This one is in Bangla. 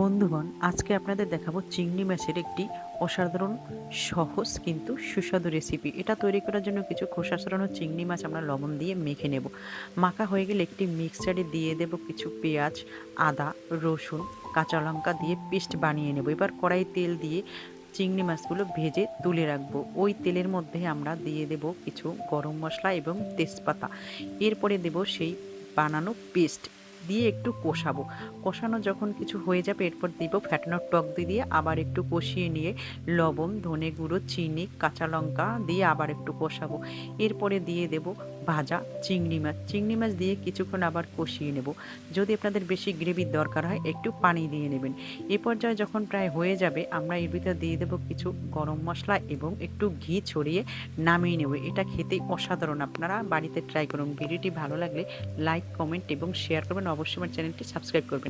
বন্ধুগণ, আজকে আপনাদের দেখাবো চিংড়ি মাছের একটি অসাধারণ সহজ কিন্তু সুস্বাদু রেসিপি। এটা তৈরি করার জন্য কিছু খোসা ছাড়ানো চিংড়ি মাছ আমরা লবণ দিয়ে মেখে নেব। মাখা হয়ে গেলে একটি মিক্সচারে দিয়ে দেব কিছু পেঁয়াজ, আদা, রসুন, কাঁচা লঙ্কা দিয়ে পেস্ট বানিয়ে নেব। এবার কড়াই তেল দিয়ে চিংড়ি মাছগুলো ভেজে তুলে রাখবো। ওই তেলের মধ্যে আমরা দিয়ে দেব কিছু গরম মশলা এবং তেজপাতা। এরপরে দেব সেই বানানো পেস্ট দিয়ে একটু কষাবো। কষানো যখন কিছু হয়ে যাবে এরপর দিব ফ্যাটানো টক দই দিয়ে আবার একটু কষিয়ে নিয়ে লবণ, ধনে গুঁড়ো, চিনি, কাঁচা লঙ্কা দিয়ে আবার একটু কষাবো। এরপরে দিয়ে দেব ভাজা চিংড়ি মাছ। চিংড়ি মাছ দিয়ে কিছুক্ষণ আবার কষিয়ে নেব। যদি আপনাদের বেশি গ্রেভির দরকার হয় একটু পানি দিয়ে নেবেন। এ পর্যায়ে যখন প্রায় হয়ে যাবে আমরা এর ভিতরে দিয়ে দেব কিছু গরম মশলা এবং একটু ঘি ছড়িয়ে নামিয়ে নেব। এটা খেতে অসাধারণ, আপনারা বাড়িতে ট্রাই করুন। ভিডিওটি ভালো লাগলে লাইক, কমেন্ট এবং শেয়ার করবেন। অবশ্যই আমার চ্যানেলটি সাবস্ক্রাইব করবেন।